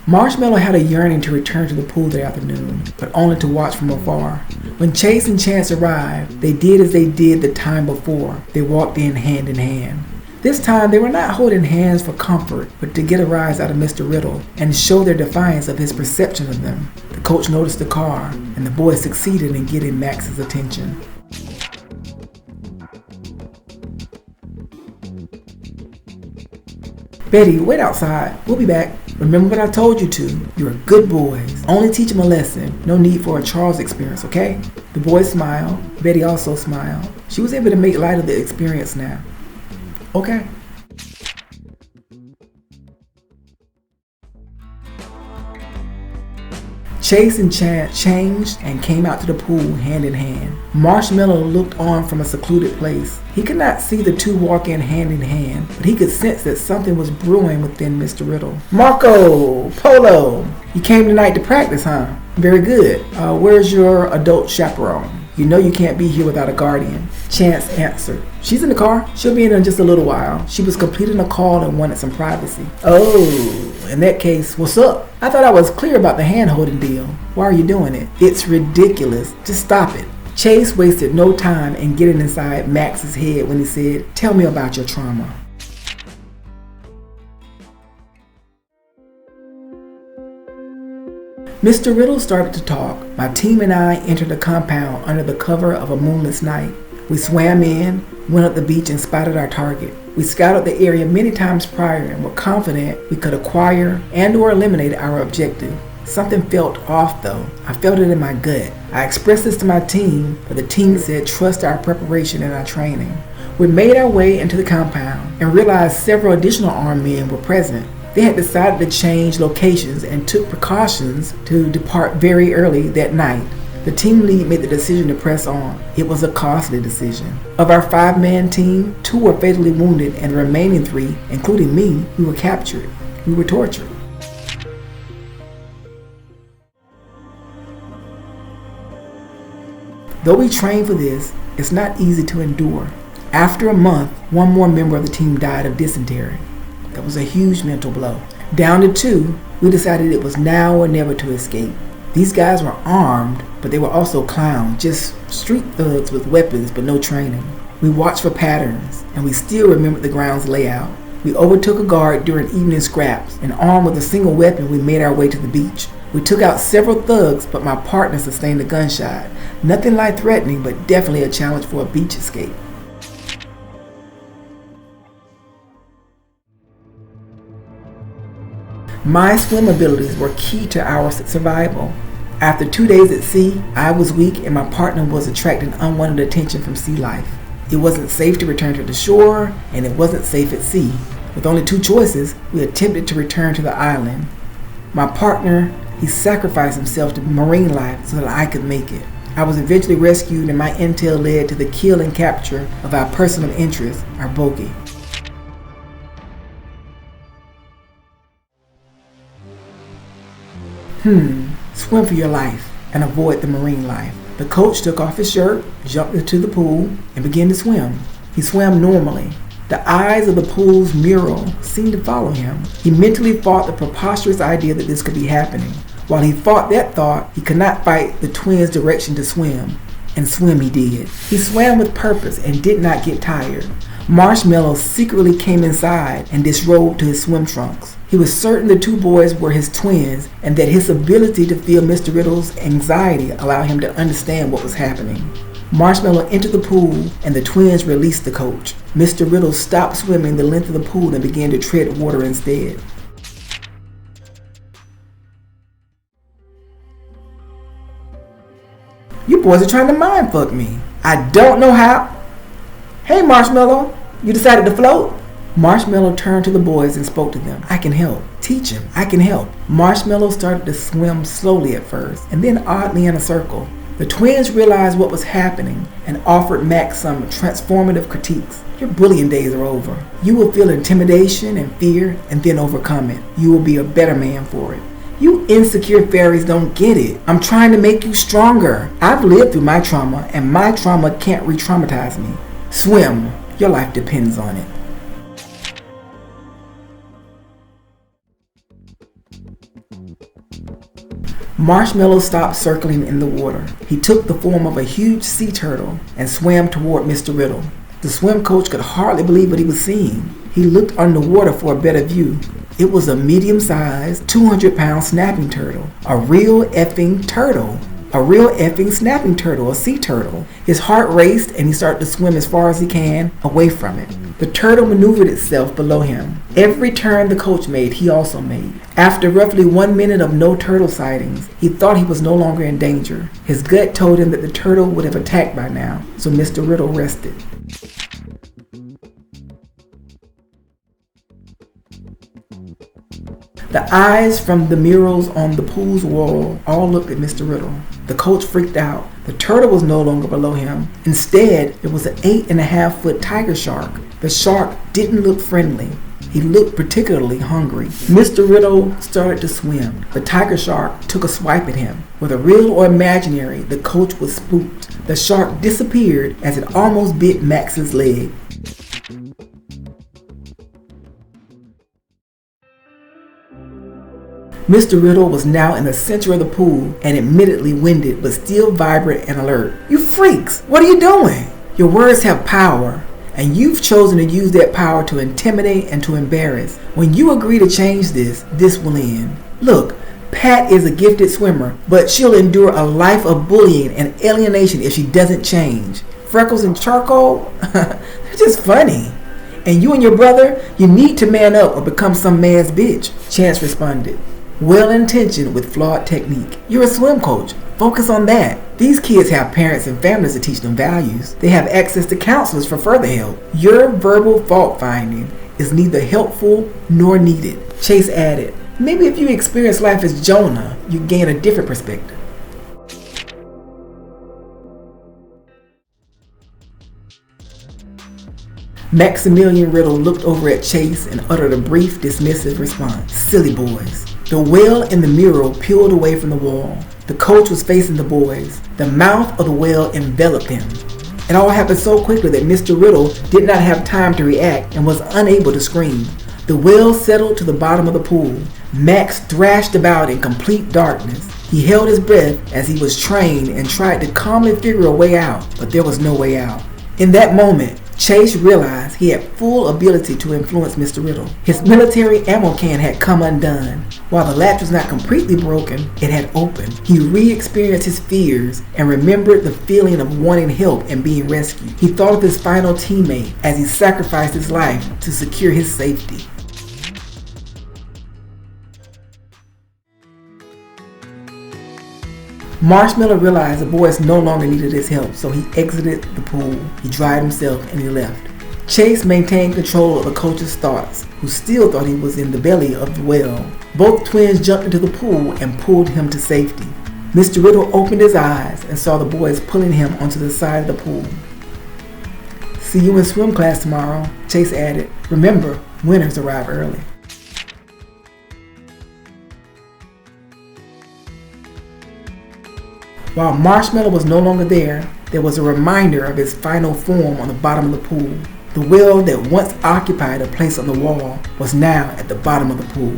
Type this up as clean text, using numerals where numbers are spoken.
Marshmallow had a yearning to return to the pool that afternoon, but only to watch from afar. When Chase and Chance arrived, they did as they did the time before. They walked in hand. This time, they were not holding hands for comfort, but to get a rise out of Mr. Riddle and show their defiance of his perception of them. The coach noticed the car, and the boys succeeded in getting Max's attention. Betty, wait outside. We'll be back. Remember what I told you to. You're good boys. Only teach them a lesson. No need for a Charles experience, okay? The boys smiled. Betty also smiled. She was able to make light of the experience now. Okay. Chase and Chance changed and came out to the pool hand in hand. Marshmallow looked on from a secluded place. He could not see the two walk in hand, but he could sense that something was brewing within Mr. Riddle. Marco! Polo! You came tonight to practice, huh? Very good. Where's your adult chaperone? You know you can't be here without a guardian. Chance answered. She's in the car. She'll be in just a little while. She was completing a call and wanted some privacy. Oh, in that case, what's up? I thought I was clear about the hand-holding deal. Why are you doing it? It's ridiculous. Just stop it. Chase wasted no time in getting inside Max's head when he said, tell me about your trauma. Mr. Riddle started to talk. My team and I entered the compound under the cover of a moonless night. We swam in, went up the beach and spotted our target. We scouted the area many times prior and were confident we could acquire and or eliminate our objective. Something felt off though. I felt it in my gut. I expressed this to my team, but the team said trust our preparation and our training. We made our way into the compound and realized several additional armed men were present. They had decided to change locations and took precautions to depart very early that night. The team lead made the decision to press on. It was a costly decision. Of our 5-man team, 2 were fatally wounded and the remaining 3, including me, we were captured. We were tortured. Though we trained for this, it's not easy to endure. After a month, 1 more member of the team died of dysentery. That was a huge mental blow. Down to 2, we decided it was now or never to escape. These guys were armed, but they were also clowns, just street thugs with weapons but no training. We watched for patterns, and we still remembered the ground's layout. We overtook a guard during evening scraps, and armed with a single weapon, we made our way to the beach. We took out several thugs, but my partner sustained a gunshot. Nothing life-threatening, but definitely a challenge for a beach escape. My swim abilities were key to our survival. After 2 days at sea, I was weak and my partner was attracting unwanted attention from sea life. It wasn't safe to return to the shore, and it wasn't safe at sea. With only 2 choices, we attempted to return to the island. My partner, he sacrificed himself to marine life so that I could make it. I was eventually rescued and my intel led to the kill and capture of our person of interest, our bogey. Swim for your life and avoid the marine life. The coach took off his shirt, jumped into the pool, and began to swim. He swam normally. The eyes of the pool's mural seemed to follow him. He mentally fought the preposterous idea that this could be happening. While he fought that thought, he could not fight the twins' direction to swim. And swim he did. He swam with purpose and did not get tired. Marshmallow secretly came inside and disrobed to his swim trunks. He was certain the 2 boys were his twins and that his ability to feel Mr. Riddle's anxiety allowed him to understand what was happening. Marshmallow entered the pool and the twins released the coach. Mr. Riddle stopped swimming the length of the pool and began to tread water instead. You boys are trying to mind fuck me. I don't know how. Hey Marshmallow, you decided to float? Marshmallow turned to the boys and spoke to them. I can help. Teach him. I can help. Marshmallow started to swim slowly at first, and then oddly in a circle. The twins realized what was happening and offered Max some transformative critiques. Your bullying days are over. You will feel intimidation and fear and then overcome it. You will be a better man for it. You insecure fairies don't get it. I'm trying to make you stronger. I've lived through my trauma, and my trauma can't re-traumatize me. Swim. Your life depends on it. Marshmallow stopped circling in the water. He took the form of a huge sea turtle and swam toward Mr. Riddle. The swim coach could hardly believe what he was seeing. He looked underwater for a better view. It was a medium-sized, 200-pound snapping turtle. A real effing turtle. A real effing snapping turtle, a sea turtle. His heart raced and he started to swim as far as he can away from it. The turtle maneuvered itself below him. Every turn the coach made, he also made. After roughly 1 minute of no turtle sightings, he thought he was no longer in danger. His gut told him that the turtle would have attacked by now, so Mr. Riddle rested. The eyes from the murals on the pool's wall all looked at Mr. Riddle. The coach freaked out. The turtle was no longer below him. Instead, it was an 8.5-foot tiger shark. The shark didn't look friendly. He looked particularly hungry. Mr. Riddle started to swim. The tiger shark took a swipe at him. Whether real or imaginary, the coach was spooked. The shark disappeared as it almost bit Max's leg. Mr. Riddle was now in the center of the pool and admittedly winded but still vibrant and alert. "You freaks! What are you doing? Your words have power, and you've chosen to use that power to intimidate and to embarrass. When you agree to change this, this will end. Look, Pat is a gifted swimmer, but she'll endure a life of bullying and alienation if she doesn't change. Freckles and charcoal? They're just funny. And you and your brother, you need to man up or become some man's bitch," Chance responded. "Well-intentioned with flawed technique. You're a swim coach. Focus on that. These kids have parents and families to teach them values. They have access to counselors for further help. Your verbal fault-finding is neither helpful nor needed." Chase added, "Maybe if you experience life as Jonah, you gain a different perspective." Maximilian Riddle looked over at Chase and uttered a brief, dismissive response. "Silly boys." The whale in the mural peeled away from the wall. The coach was facing the boys. The mouth of the whale enveloped him. It all happened so quickly that Mr. Riddle did not have time to react and was unable to scream. The whale settled to the bottom of the pool. Max thrashed about in complete darkness. He held his breath as he was trained and tried to calmly figure a way out, but there was no way out. In that moment, Chase realized he had full ability to influence Mr. Riddle. His military ammo can had come undone. While the latch was not completely broken, it had opened. He re-experienced his fears and remembered the feeling of wanting help and being rescued. He thought of his final teammate as he sacrificed his life to secure his safety. Marshmallow realized the boys no longer needed his help, so he exited the pool. He dried himself and he left. Chase maintained control of the coach's thoughts, who still thought he was in the belly of the whale. Both twins jumped into the pool and pulled him to safety. Mr. Riddle opened his eyes and saw the boys pulling him onto the side of the pool. "See you in swim class tomorrow," Chase added. "Remember, winners arrive early." While Marshmallow was no longer there was a reminder of his final form on the bottom of the pool. The whale that once occupied a place on the wall was now at the bottom of the pool.